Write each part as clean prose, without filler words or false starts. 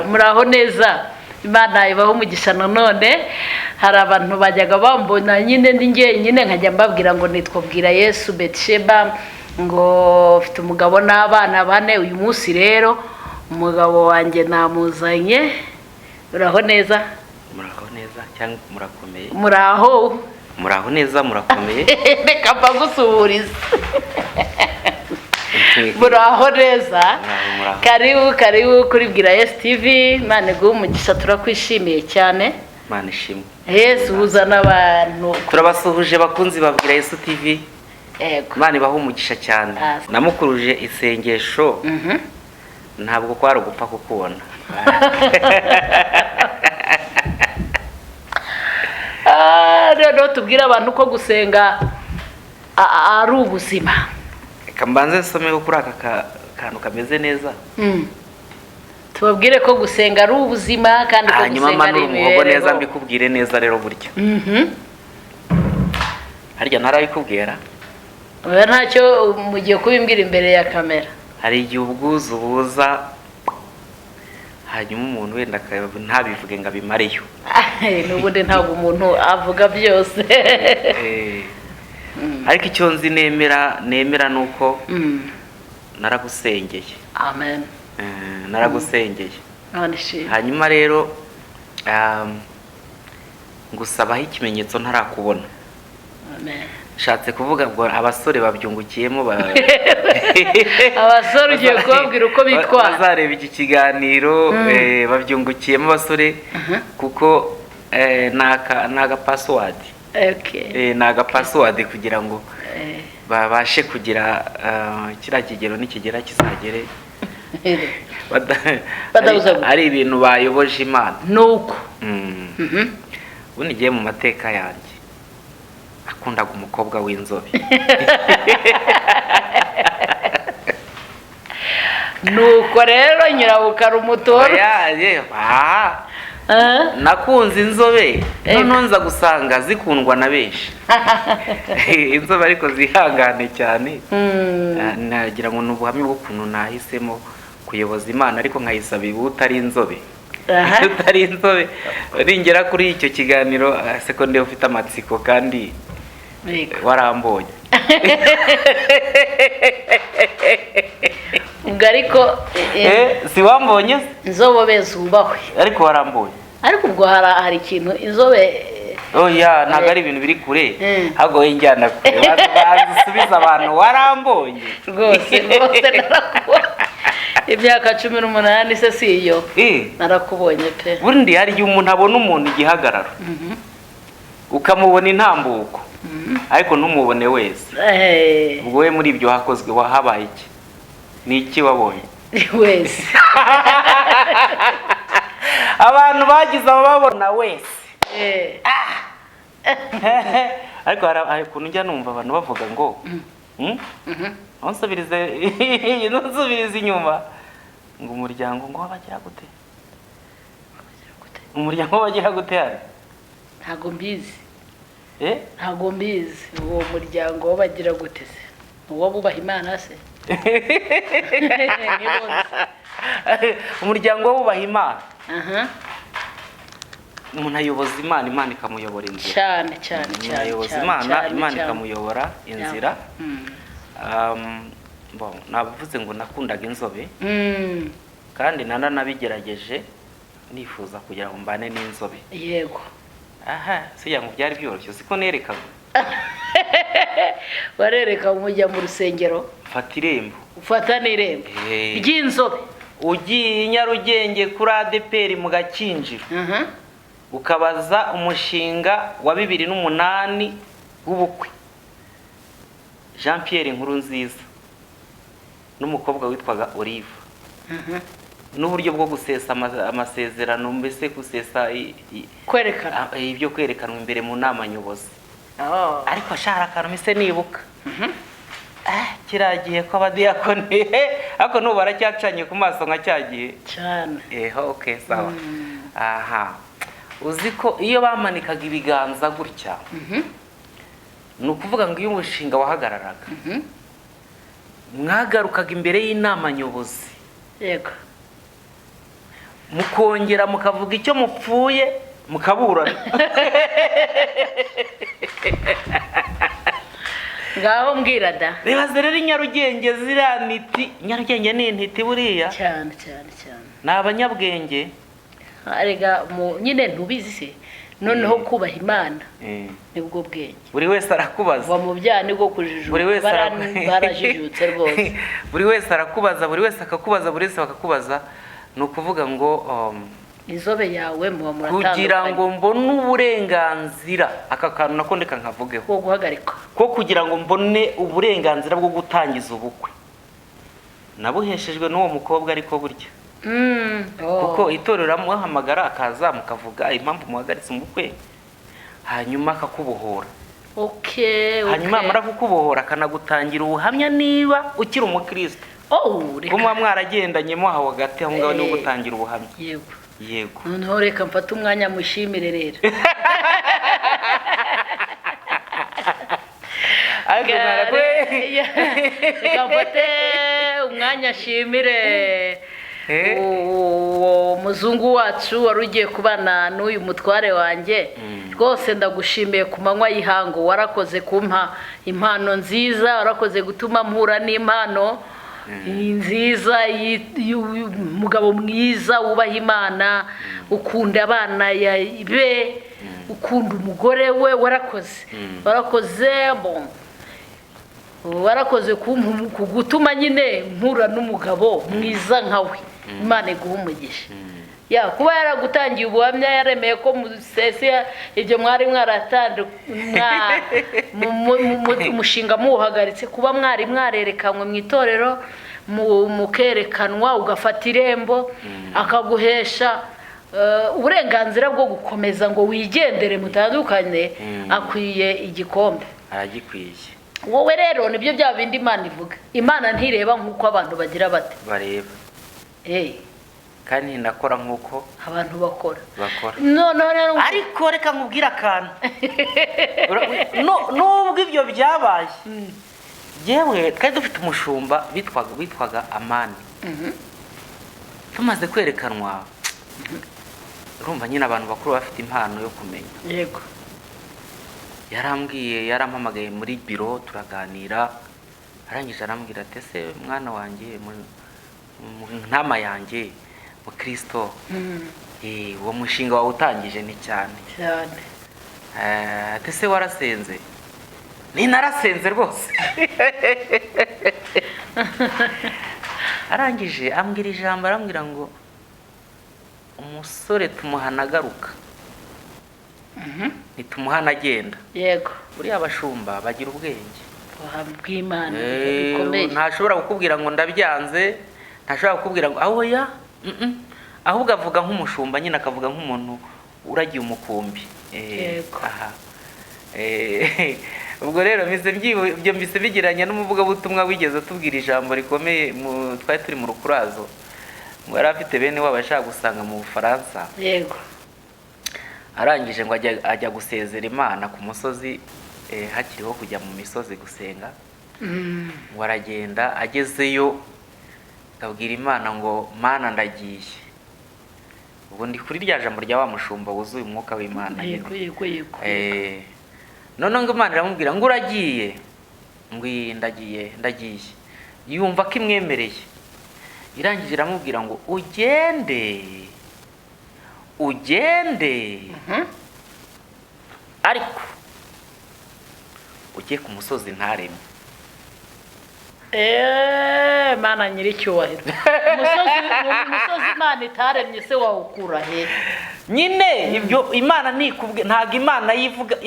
Muraho neza, Imana ibaho umugisha none. Hari abantu bajyaga bambona nyine ndi njyenyine nkajya mbabwira ngo nitwa Bwirayesu Betisheba, ngo mfite umugabo n'abana bane. Uyu munsi rero umugabo wanjye namuzanye. Muraho neza? Muraho neza cyangwa murakomeye? Muraho neza murakomeye? Reka mbagusuhurize. Muraho neza, karibu kuri Bwirayesu TV. Imana iguhe umugisha, turakwishimiye cyane. Imana ishimwe. Yesu uzana abantu. Turabasuhuje bakunzi ba Bwirayesu TV. Yego. Imana ibahe umugisha cyane. Namukuruje isengesho. Ntabwo kwari gupfa kukubona. Rero tubwira abantu ko gusenga ari ubuzima. Kambanze someho kuri aka kantu kameze neza. Tubabwire ko gusenga ari ubuzima kandi ko gusenga ari imibereho neza. Mbikubwire neza rero burya. Harya narabikubwira? Oya, ntacyo mugiye kubimbwira imbere ya kamera. Hari igihe ubwuzu buza hanyuma umuntu wenda ntabivuge ngo abimareyo. N'ubundi ntabwo umuntu avuga byose. Ariko icyo nzi nemera nuko naragusengeye. Amen. Naragusengeye. Hanyuma rero ngusabaho ikimenyetso ntarakubona. Amen. Shatse kuvuga ngo abasore babyungukiyemo abasore ugiye kubabwira uko bitwara. Bazareba iki kiganiro babyungukiyemo abasore kuko naga password. Okay. Naga password kugira ngo babashe kugira kira kigero nikigera kizagere ari ibintu bayoboje Imana nuko. Unigiye mu mateka yanjye akundaga umukobwa w'inzobe. Nuko rero nyirabukara umutora nakunze inzobe none nza gusanga zikundwa na benshi. Inzobe ariko zihangane cyane. Nagira ngo n'ubuhamya bw'ukuntu nahisemo kuyoboza Imana ariko nkayisaba utari inzobe. Utari inzobe ringera kuri icyo kiganiro sekonde ufite amatsiko kandi warambonye. Ubwo ariko si wambonye inzobe zubahwe ariko warambonye. Ariko ubwo hari ikintu inzobe oya ntago ari ibintu biri kure hago injyana kure bazisubiza abantu warambonye rwose narakubonye. Imyaka 18 se siyo narakubonye pe. Burundi hari igihe umuntu abona umuntu igihagararo ukamubona intambuko ariko ntumubone wese. Ubwo we muri ibyo hakozwe wahabaye iki? Ni iki wabonye wese? Abantu bagize ababona wese. Ariko hari ukuntu njya numva abantu bavuga ngo nonsubirize inyuma ngo umuryango ngo wabagira gute? Umuryango wabagira gute hari? Ntago mbizi. Ntago mbizi uwo muryango wabagira gute se? Uwo bubaha Imana se? Umuryango wubaha Imana. Umuntu ayoboza Imana, Imana ikamuyobora inzira. Cyane. Ayoboza Imana, Imana ikamuyobora inzira. Navuze ngo nakundaga inzobe kandi nanabigerageje nifuza kugira ngo mbane n'inzobe. Yego. Siya ngo byari byoroshye siko nerekaga. Warereka umujya mu rusengero ufata n'irembo ry'inzobe ugiye Nyarugenge kuri ADPR mu Gakinjiro ukabaza umushinga wa 2008 w'ubukwe Jean Pierre Nkurunziza n'umukobwa witwaga Olive n'uburyo bwo gusesa amasezerano mbese gusesa kwerekana ibyo kwerekanwa imbere mu nama nyobozi. Ariko ashara karumise nibuka kiragiye ko abadiyakoni ako no baracyacanye ku maso nka cyagiye cyane. Okay sawa. Uziko iyo bamanikaga ibiganza gutya nukuvuga ngo iyo umushinga wahagararaga mwagarukaga imbere y'inama nyobozi. Yego. mukongera mukavuga icyo mupfuye mukaburana. ngaho mbwira da. Bibaze rero Nyarugenge ziriya ntiti, Nyarugenge ni intiti buriya cyane cyane cyane, ni abanyabwenge. arega nyine ntubizi se, noneho kubaha Imana nibwo bwenge. Buri wese arakubaza, va mu byaha nibwo kujijuka, barajijutse rwose. buri wese arakubaza, buri wese akakubaza, buri wese bakakubaza. Ni ukuvuga ngo inzobe yawe muba muratandukanye, kugira ngo mbone uburenganzira, aka kantu nako ndeka nkavugeho, ko guhagarika, ko kugira ngo mbone uburenganzira bwo gutangiza ubukwe nabuheshejwe n'uwo mukobwa. Ariko burya kuko itorero ramuhamagara akaza mukavuga impamvu muhagaritse umukwe, hanyuma akakubohora. Hanyuma amara kukubohora akanagutangira ubuhamya niba ukiri umukristo. Ko muba mwaragendanye mo aho hagati aho ngaho niho gutangira ubuhamya. Yego. Noneho reka mfate umwanya mushimire rero. Reka mfate umwanya nshimire uwo muzungu wacu wari ugiye kubana n'uyu mutware wanjye. Rwose ndagushimiye ku manywa y'ihangu, warakoze kumpa impano nziza, warakoze gutuma mpura n'impano nziza, umugabo mwiza wubaha Imana, ukunda abana be, ukunda umugore we. Warakoze kugutuma nyine mpura n'umugabo mwiza nkawe. Imana iguha umugisha. Kuba yaragutangiye ubuhamya, yaremeye ko musese ibyo mwari umushinga muwuhagaritse, kuba mwari mwarerekanwe mu itorero, mukerekanwa, ugafata irembo, akaguhesha uburenganzira bwo gukomeza ngo wigendere mutandukanye, akwiye igikombe. Aragikwiye. Wowe rero nibyo bya bindi Imana ivuga. Imana ntireba nk'uko abantu bagira bate bareba, kandi nakora nk'uko abantu bakora. Ariko reka nkubwire akantu. Nubwo ibyo byabaye, yewe twari dufite umushumba witwaga Amani. Tumaze kwerekanwa, urumva nyine abantu bakuru bafite impano yo kumenya. Yego. Yarampamagaye muri biro turaganira, arangije arambwira ati ese mwana wanjye, ntama yanjye mu Kristo, uwo mushinga wawe utangije ni cyane. Ati ese warasenze? Ni narasenze rwose. Arangije ambwira ijambo, arambwira ngo umusore tumuhana agaruka, nitumuhana agenda. Yego. Buriya abashumba bagira ubwenge bw'Imana bikomeye. Ntashobora kukubwira ngo ndabyanze, ntashobora kukubwira ngo ahoya, ahubwo avuga nk'umushumba nyine, akavuga nk'umuntu uragiye umukumbi. Ubwo rero mbise bigiranye n'umuvugabutumwa wigeze atubwira ijambo rikomeye, twari turi mu rukurazo, ngo yari afite bene wabo ashaka gusanga mu Bufaransa. Yego. Arangije ngo ajya gusezera Imana ku musozi, hakiriho kujya mu misozi gusenga. Ngo aragenda, agezeyo abwira Imana ngo Mana ndagiye. Ubwo ndi kuri rya jambo rya wa mushumba wuzuye umwuka w'Imana. Yego. None ngo Imana iramubwira ngo uragiye? Ngo ndagiye. Yumva ko imwemereye. Irangije iramubwira ngo ugende, ariko ugiye ku musozi ntareme. Mana nyiricyubahiro. Umusozi Imana itaremye se wawukura he? Nyine ibyo Imana nikubwe, ntago Imana yivuga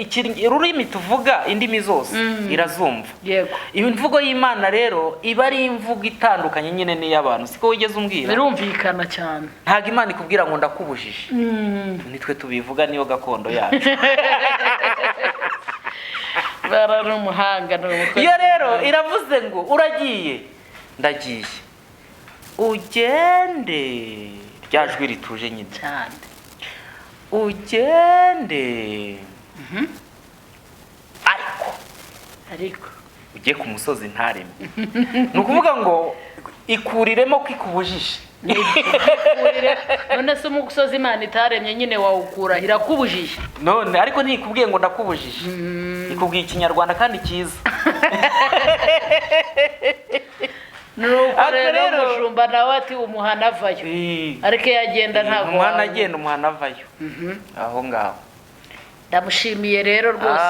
ururimi tuvuga, indimi zose irazumva. Yego. Imvugo y'Imana rero iba ari imvugo itandukanye nyine n'iy'abantu, siko wigeze umbwira. Birumvikana cyane. Ntago Imana ikubwira ngo ndakubujije. Nitwe tubivuga, niyo gakondo yacu. Barara umuhanga n'umukozi. Iyo rero iravuze ngo uragiye, ndagiye, ugende, ryajwi rituje nyine cyane, ugende, ariko ugiye ku musozi ntareme. Ni ukuvuga ngo ikuriremo ko ikubujije. none se umusozi Imana itaremye nyine wawukura irakubujije none ariko ntikubwiye ngo ndakubujije ikubwiye ikinyarwanda kandi cyiza nuko rero umushumba nawe ati umuhana avayo ariko iyo agenda ntabwo umuhana agenda umuhana avayo aho ngaho ndamushimiye rero rwose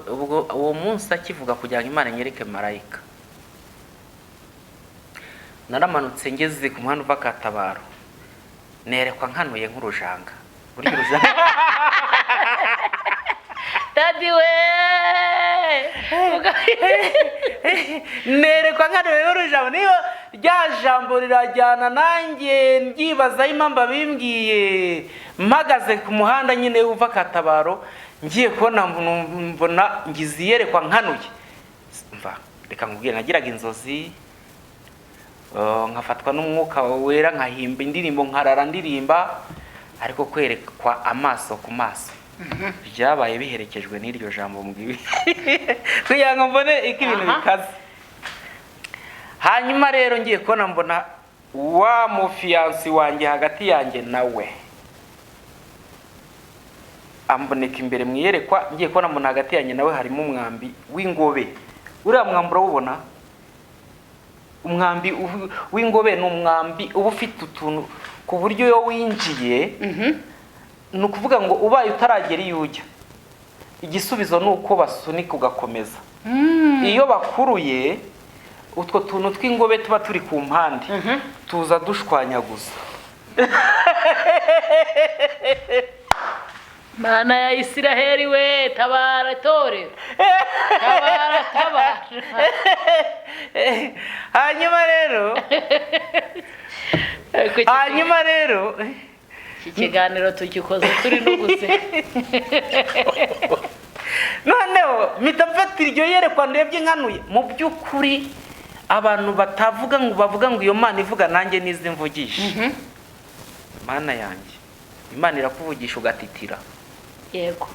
ubwo uwo munsi akivuga kugira ngo Imana inyereke marayika naramanutse ngeze ku muhanda uva Katabaro nerekwa nkanuye nk'urujanga burya urujanga dadi we nerekwa nkanuye nk'urujanga niyo rya jambo rirajyana nanjye mbyibazaho impamvu bimbwiye mpagaze ku muhanda nyine uva Katabaro ngiye kubona mbona ngize iyerekwa nkanuye mva reka nkubwire nagiraga inzozi nkafatwa n'umwuka wera nkahimba indirimbo nkarara ndirimba ariko kwerekwa amaso ku maso byabaye biherekejwe n'iryo jambo mbwiwe kugira ngo mbone iki ibintu bikaze hanyuma rero ngiye kubona mbona wa mufiyansi wanjye hagati yanjye nawe amboneka imbere mwiyerekwa ngiye kubona mbona hagati yanjye nawe harimo umwambi w'ingobe uriya mwambi urawubona umwambi w'ingobe ni umwambi uba ufite utuntu ku buryo iyo winjiye ni ukuvuga ngo ubaye utaragera iyo ujya igisubizo ni uko basunika ugakomeza iyo bakuruye utwo tuntu tw'ingobe tuba turi ku mpande tuza dushwanyaguza Mana ya Isiraheli we tabara torero tabara hanyuma rero iki kiganiro tugikoze turi no guseka noneho mpita mfata iryo yerekwa ndebye nkanuye mu by'ukuri abantu batavuga ngo bavuga ngo iyo Mana ivuga nanjye nizi mvugisha Mana yanjye Imana irakuvugisha ugatitira yego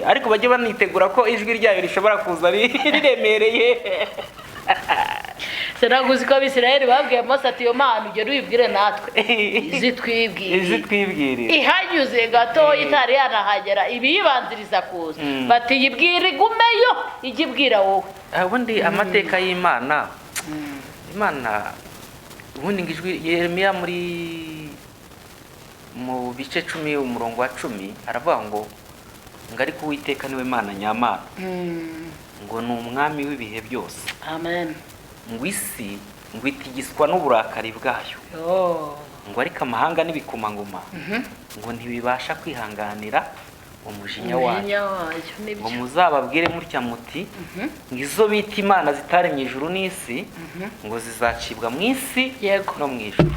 ariko bajye banitegura ko ijwi ryayo rishobora kuza riremereye sinaguzi ko Abisirayeli babwiye Mose ati iyo Mana ugere uyibwire natwe izi twibwirire ihanyuze gato itari yanahagera ibiyibanziriza kuza bati yibwire igumeyo igibwira wowe ubundi amateka y'Imana Imana ubundi ngijwi Yeremiya mu bice 10 umurongo wa 10 aravuga ngo ariko Uwiteka niwe Mana nyamana ngo ni umwami w'ibihe byose amen ngo isi ngo itigiswa n'uburakari bwayo ngo ariko amahanga n'ibikomangoma ngo ntibibasha kwihanganira umujinya wayo ngo muzababwire mutya muti ngo izo bita imana zitaremye ijuru n'isi ngo zizacibwa mu isi no mu ijuru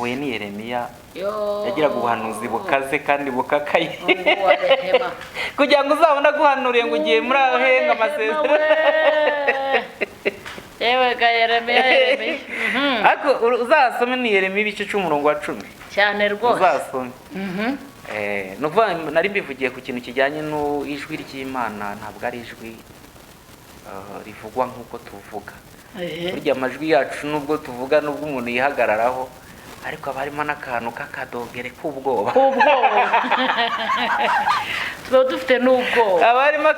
we ni Yeremiya yagiraga ubuhanuzi bukaze kandi bukakaye kugira ngo uzabone guhanuriye ngo ugiye muri aho henga amasezerano yewe ga Yeremiya ariko uzasome ni Yeremiya ibice 10 umurongo wa 10 cyane rwose uzasome nuvuga nari mbivugiye ku kintu kijyanye n'ijwi ry'Imana ntabwo ari ijwi rivugwa nk'uko tuvuga burya amajwi yacu nubwo tuvuga nubwo umuntu yihagararaho ariko aba harimo n'akantu k'akadogere k'ubwoba tuba dufite n'ubwoba aba harimo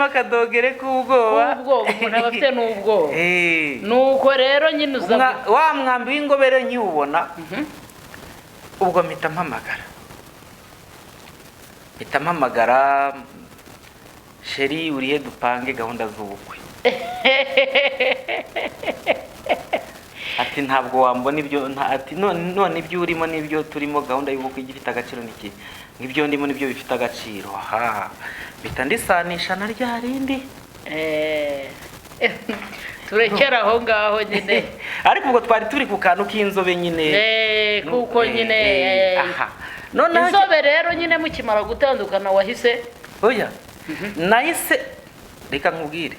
akadogere k'ubwoba umuntu aba afite n'ubwoba nuko rero nyine wa mwambi w'ingobere nyiwubona ubwo mpita mpamagara sheri urihe dupange gahunda z'ubukwe ati ntabwo wambona ibyo ati none ibyo urimo n'ibyo turimo gahunda y'ubukwe igifite agaciro n'iki ngibyo ndimo n'ibyo bifite agaciro bita ndisanisha na rya rindi turekera aho ngaho nyine ariko ubwo twari turi ku kantu k'inzobe nyine kuko nyine inzobe rero nyine mukimara gutandukana wahise oya nahise reka nkubwire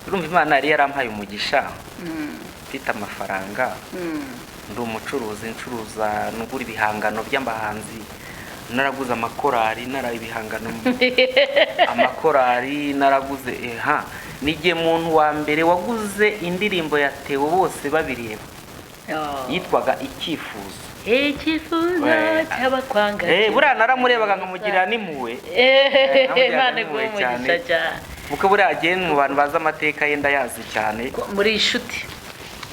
urumva Imana yari yarampaye umugisha mfite amafaranga ndi umucuruzi ncuruza nugura ibihangano by'abahanzi naraguze amakorari ibihangano amakorari naraguze nige muntu wa mbere waguze indirimbo ya Theo bose babireba yitwaga Icyifuzo. Icyifuzo cy'abakwanga. Buriya naramurebaga nkamugirira n'impuhwe. Imana igumugisha cyane. Kuko buriya agenda mu bantu bazi amateka ye ndayazi cyane. Muri inshuti.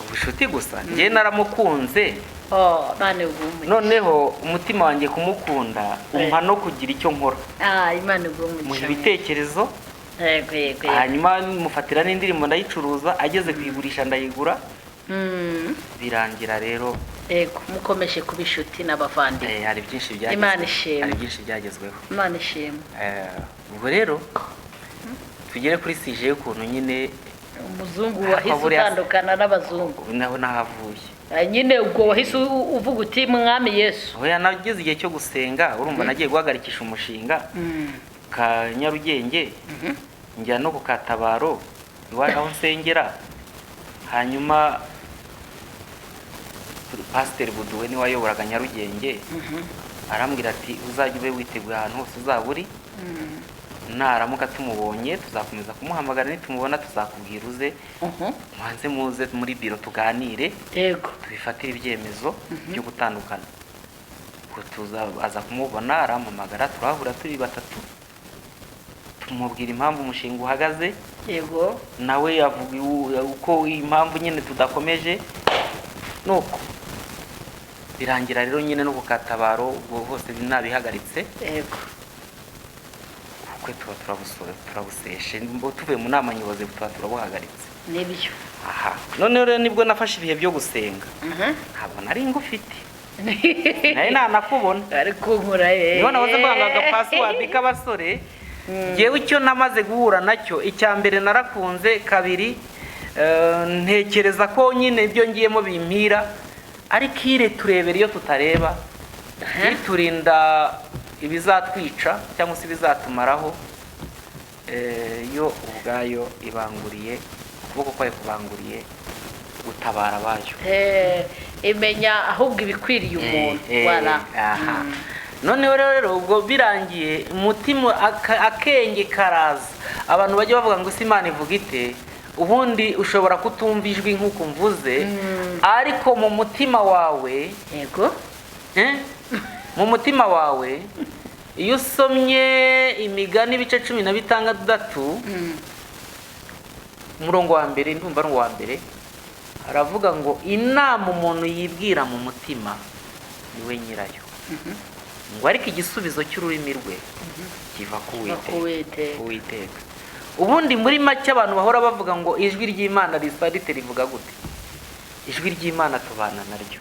Ubushuti gusa. Njye naramukunze. Imana igumugisha. Noneho umutima wanjye kumukunda umpa no kugira icyo nkora. Imana igumugisha. Mu ibitekerezo. Yego. Hanyuma mufatira n'indirimbo ndayicuruza, ageze kuyigurisha ndayigura. Birangira rero yego mukomeje kuba inshuti n'abavandimwe. Hari byinshi byagezweho. Imana ishimwe. Hari byinshi byagezweho. Imana ishimwe. Ubwo rero tugere kuri sije y'ukuntu nyine umuzungu wahise utandukana n'abazungu. Naho nahavuye. Nyine ubwo wahise uvuga uti mwami Yesu. Oya nageze igihe cyo gusenga, urumva nagiye guhagarikisha umushinga ka Nyarugenge, njya no ku Katabaro iwaje aho nsengera. Hanyuma Pastor Buduwe ni wayoboraga Nyarugenge, arambwira ati uzajya ube witeguye ahantu hose uzaburi, naramuka tumubonye tuzakomeza kumuhamagara, nitumubona tuzakubwira uze mwanze muze muri biro tuganire, yego tubifatire ibyemezo byo gutandukana. Ko tuzaza kumubona, arampamagara, turahura turi batatu, tumubwira impamvu umushinga uhagaze, yego nawe yavuga uko impamvu nyine tudakomeje. Nuko birangira rero nyine no ku Katabaro ubwo hose nabihagaritse. Yego kwe turabuseshe tuvuye mu nama nyobozi turabuhagaritse. Nibyo. None rero nibwo nafashe ibihe byo gusenga. Ntabwo nari ngufite. Naye nanakubona. Ariko nkura niho nabaze mbanga password k'abasore. Ngewe icyo namaze guhura nacyo, icya mbere narakunze, kabiri ntekereza ko nyine ibyo ngiyemo bimpira, ariko ire turebera iyo tutareba, biturinda ibizatwica cyangwa se ibizatumaraho. Yo ubwayo ibanguriye, ukuboko kwayo kubanguriye gutabara abayo. Imenya ahubwo ibikwiriye umuntu. Noneho rero ubwo birangiye umutima akenge karaza, abantu bajya bavuga ngo isi Imana ivuga ite, ubundi ushobora kutumva ijwi nk'uko mvuze, ariko mu mutima wawe, yego mu mutima wawe iyo usomye Imigani ibice 16 umurongo wa mbere, ndumva ari uwa mbere, aravuga ngo inama umuntu yibwira mu mutima niwe nyirayo, ngo ariko igisubizo cy'ururimi rwe kiva ku Uwiteka. Ubundi muri make abantu bahora bavuga ngo ijwi ry'Imana risa rite rivuga gute? Ijwi ry'Imana tubana naryo.